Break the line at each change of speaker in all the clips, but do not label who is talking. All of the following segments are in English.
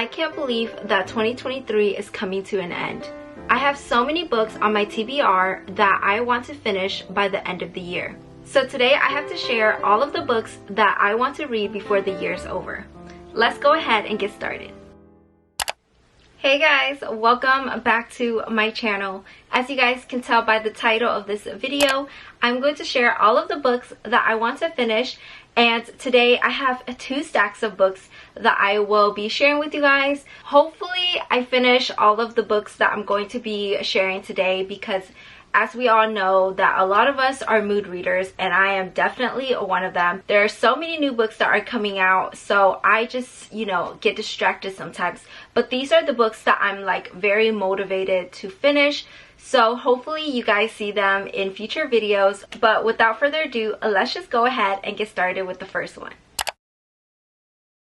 I can't believe that 2023 is coming to an end. I have so many books on my TBR that I want to finish by the end of the year. So today I have to share all of the books that I want to read before the year's over. Let's go ahead and get started. Hey guys, welcome back to my channel. As you guys can tell by the title of this video, I'm going to share all of the books that I want to finish, and today I have 2 stacks of books that I will be sharing with you guys. Hopefully I finish all of the books that I'm going to be sharing today, because as we all know that a lot of us are mood readers, and I am definitely one of them. There are so many new books that are coming out, so I just, get distracted sometimes. But these are the books that I'm like very motivated to finish. So hopefully you guys see them in future videos. But without further ado, let's just go ahead and get started with the first one.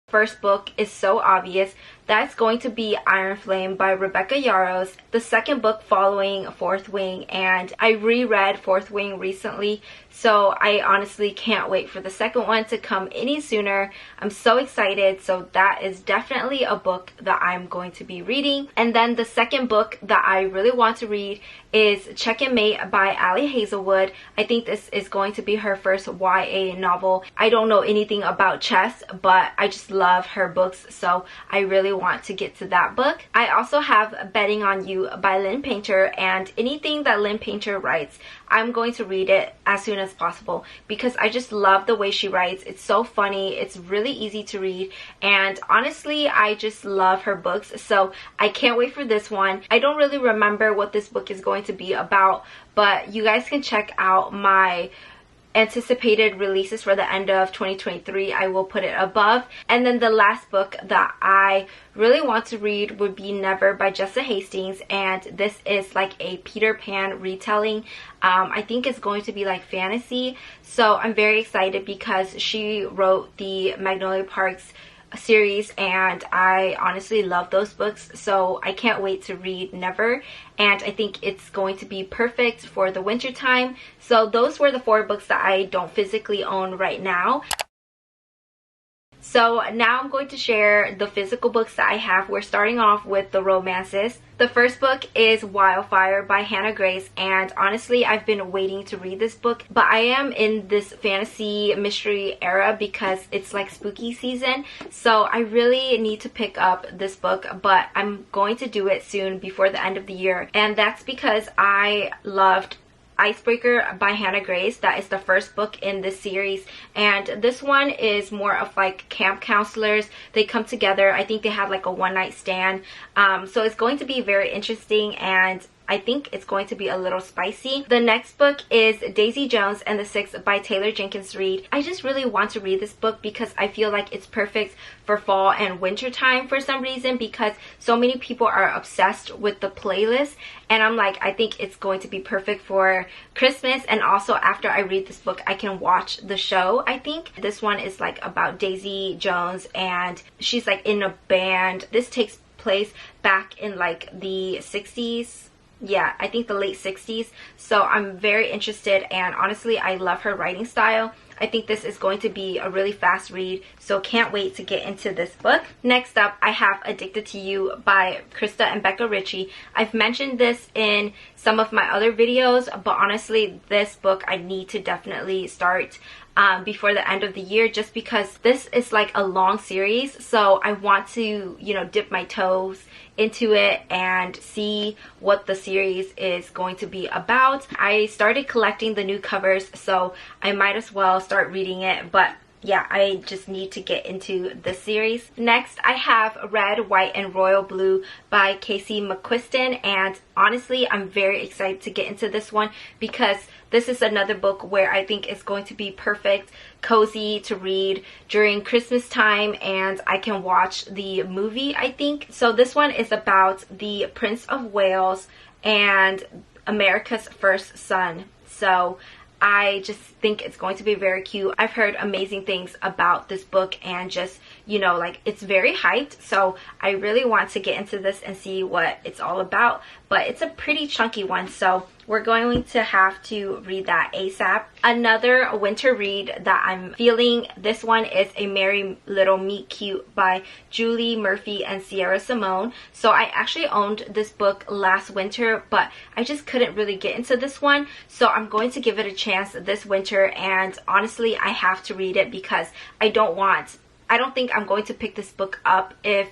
First book is so obvious. That's going to be Iron Flame by Rebecca Yarros, the second book following Fourth Wing, and I reread Fourth Wing recently, so I honestly can't wait for the second one to come any sooner. I'm so excited, so that is definitely a book that I'm going to be reading. And then the second book that I really want to read is Check and Mate by Ali Hazelwood. I think this is going to be her first YA novel. I don't know anything about chess, but I just love her books, so I really want to get to that book. I also have Betting on You by Lynn Painter, and anything that Lynn Painter writes, I'm going to read it as soon as possible because I just love the way she writes. It's so funny, it's really easy to read, and honestly I just love her books, so I can't wait for this one. I don't really remember what this book is going to be about, but you guys can check out my anticipated releases for the end of 2023. I will put it above. And then the last book that I really want to read would be Never by Jessa Hastings, and this is like a Peter Pan retelling. I think it's going to be like fantasy, so I'm very excited because she wrote the Magnolia Parks series and I honestly love those books, so I can't wait to read Never, and I think it's going to be perfect for the winter time. So those were the 4 books that I don't physically own right now. So now I'm going to share the physical books that I have. We're starting off with the romances. The first book is Wildfire by Hannah Grace, and honestly I've been waiting to read this book, but I am in this fantasy mystery era because it's like spooky season, so I really need to pick up this book, but I'm going to do it soon before the end of the year. And that's because I loved Icebreaker by Hannah Grace. That is the first book in this series, and this one is more of like camp counselors. They come together. I think they have like a one-night stand, so it's going to be very interesting, and I think it's going to be a little spicy. The next book is Daisy Jones and the Six by Taylor Jenkins Reid. I just really want to read this book because I feel like it's perfect for fall and winter time for some reason, because so many people are obsessed with the playlist, and I'm like, I think it's going to be perfect for Christmas, and also after I read this book I can watch the show. I think this one is like about Daisy Jones, and she's like in a band. This takes place back in like the 60s. Yeah, I think the late 60s. So I'm very interested, and honestly I love her writing style. I think this is going to be a really fast read, so can't wait to get into this book. Next up, I have Addicted to You by Krista and Becca Ritchie. I've mentioned this in some of my other videos, but honestly this book I need to definitely start before the end of the year, just because this is like a long series, so I want to, dip my toes into it and see what the series is going to be about. I started collecting the new covers, so I might as well start reading it, but yeah, I just need to get into the series. Next, I have Red, White, and Royal Blue by Casey McQuiston, and honestly, I'm very excited to get into this one because this is another book where I think it's going to be perfect, cozy to read during Christmas time, and I can watch the movie, I think. So this one is about the Prince of Wales and America's first son. So I just think it's going to be very cute. I've heard amazing things about this book, and just, like, it's very hyped, so I really want to get into this and see what it's all about. But it's a pretty chunky one, so we're going to have to read that ASAP. Another winter read that I'm feeling, this one is A Merry Little Meet Cute by Julie Murphy and Sierra Simone. So I actually owned this book last winter, but I just couldn't really get into this one. So I'm going to give it a chance this winter, and honestly I have to read it because I don't think I'm going to pick this book up if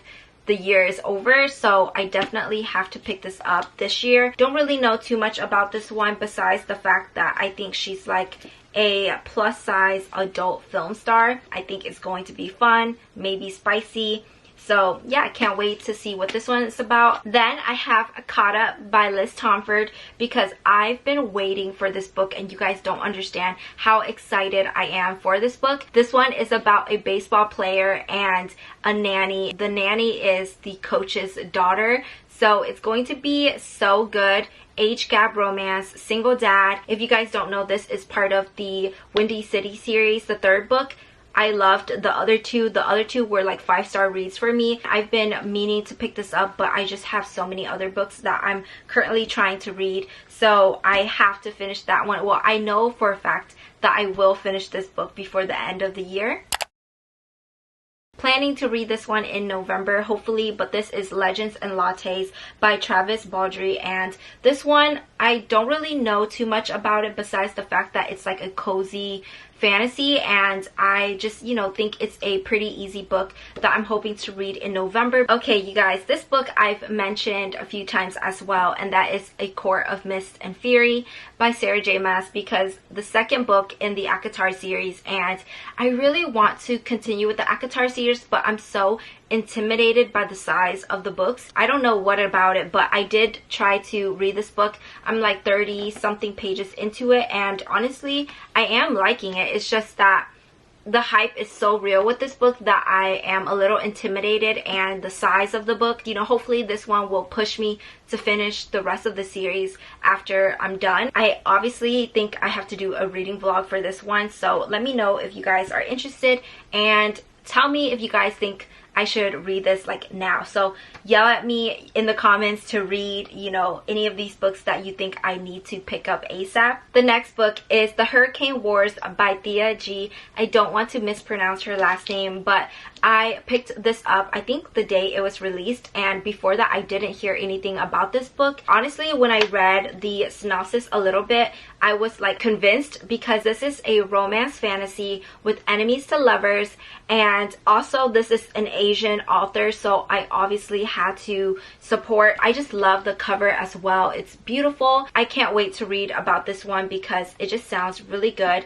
the year is over, so I definitely have to pick this up this year. Don't really know too much about this one besides the fact that I think she's like a plus size adult film star. I think it's going to be fun, maybe spicy. So yeah, I can't wait to see what this one is about. Then I have Caught Up by Liz Tomford because I've been waiting for this book, and you guys don't understand how excited I am for this book. This one is about a baseball player and a nanny. The nanny is the coach's daughter, so it's going to be so good. Age gap romance, single dad. If you guys don't know, this is part of the Windy City series, the third book. I loved the other two. The other two were like 5-star reads for me. I've been meaning to pick this up, but I just have so many other books that I'm currently trying to read. So I have to finish that one. Well, I know for a fact that I will finish this book before the end of the year. Planning to read this one in November, hopefully, but this is Legends and Lattes by Travis Baldree, and this one, I don't really know too much about it besides the fact that it's like a cozy fantasy, and I just, you know, think it's a pretty easy book that I'm hoping to read in November. Okay, you guys, this book I've mentioned a few times as well, and that is A Court of Mist and Fury by Sarah J Maas, because the second book in the ACOTAR series, and I really want to continue with the ACOTAR series, but I'm so intimidated by the size of the books. I don't know what about it, but I did try to read this book. I'm like 30 something pages into it, and honestly I am liking it. It's just that the hype is so real with this book that I am a little intimidated, and the size of the book, you know, hopefully this one will push me to finish the rest of the series after I'm done. I obviously think I have to do a reading vlog for this one, so let me know if you guys are interested, and tell me if you guys think I should read this like now. So yell at me in the comments to read, you know, any of these books that you think I need to pick up ASAP. The next book is The Hurricane Wars by Thea G. I don't want to mispronounce her last name, but I picked this up I think the day it was released, and before that I didn't hear anything about this book. Honestly, when I read the synopsis a little bit, I was like convinced, because this is a romance fantasy with enemies to lovers, and also this is an Asian author, so I obviously had to support. I just love the cover as well. It's beautiful. I can't wait to read about this one because it just sounds really good.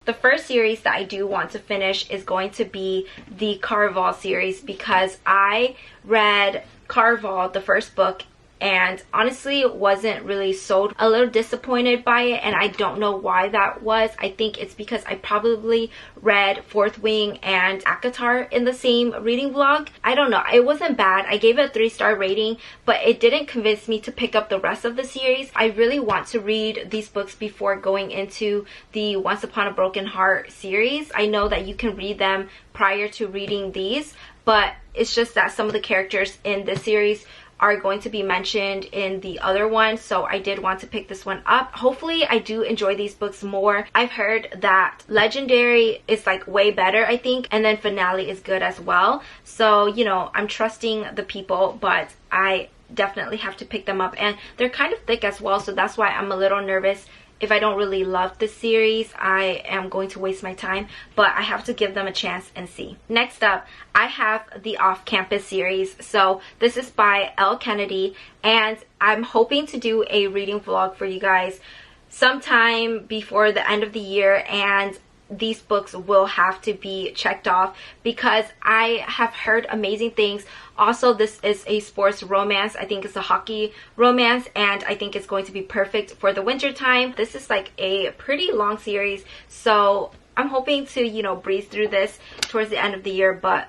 The first series that I do want to finish is going to be the Caraval series, because I read Caraval, the first book, and honestly wasn't really sold. A little disappointed by it, and I don't know why that was. I think it's because I probably read Fourth Wing and ACOTAR in the same reading vlog. I don't know. It wasn't bad. I gave it a 3-star rating, but it didn't convince me to pick up the rest of the series. I really want to read these books before going into the Once Upon a Broken Heart series. I know that you can read them prior to reading these, but it's just that some of the characters in this series are going to be mentioned in the other one, so I did want to pick this one up. Hopefully I do enjoy these books more. I've heard that Legendary is like way better, I think, and then Finale is good as well. So, you know, I'm trusting the people, but I definitely have to pick them up, and they're kind of thick as well, so that's why I'm a little nervous. If I don't really love this series, I am going to waste my time, but I have to give them a chance and see. Next up, I have the Off Campus series. So this is by Elle Kennedy, and I'm hoping to do a reading vlog for you guys sometime before the end of the year, and these books will have to be checked off because I have heard amazing things. Also, this is a sports romance. I think it's a hockey romance, and I think it's going to be perfect for the winter time. This is like a pretty long series, so I'm hoping to, you know, breeze through this towards the end of the year, but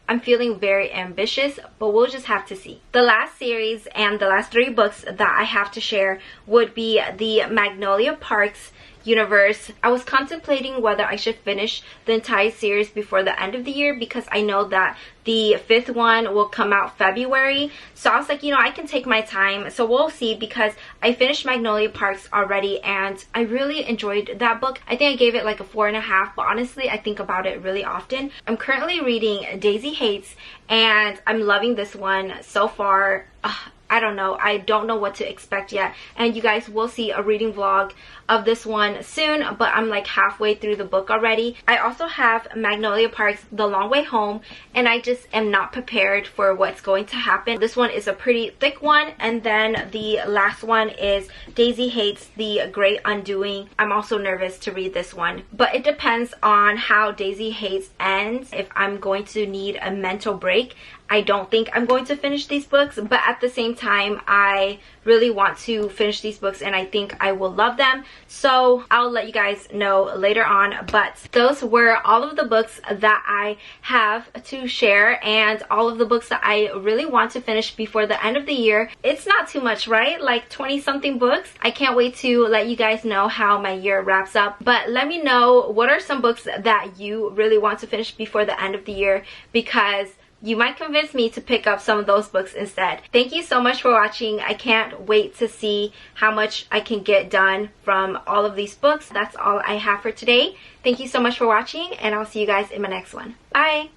I'm feeling very ambitious, but we'll just have to see. The last series and the last 3 books that I have to share would be the Magnolia Parks universe. I was contemplating whether I should finish the entire series before the end of the year because I know that the 5th one will come out February. So I was like, you know, I can take my time. So we'll see, because I finished Magnolia Parks already and I really enjoyed that book. I think I gave it like a 4.5, but honestly, I think about it really often. I'm currently reading Daisy Hates and I'm loving this one so far. I don't know. I don't know what to expect yet. And you guys will see a reading vlog of this one soon, but I'm like halfway through the book already. I also have Magnolia Parks The Long Way Home, and I just am not prepared for what's going to happen. This one is a pretty thick one, and then the last one is Daisy Hates The Great Undoing. I'm also nervous to read this one, but it depends on how Daisy Hates ends, if I'm going to need a mental break. I don't think I'm going to finish these books, but at the same time, I really want to finish these books and I think I will love them. So I'll let you guys know later on. But those were all of the books that I have to share and all of the books that I really want to finish before the end of the year. It's not too much, right? Like 20 something books. I can't wait to let you guys know how my year wraps up. But let me know, what are some books that you really want to finish before the end of the year, because you might convince me to pick up some of those books instead. Thank you so much for watching. I can't wait to see how much I can get done from all of these books. That's all I have for today. Thank you so much for watching, and I'll see you guys in my next one. Bye!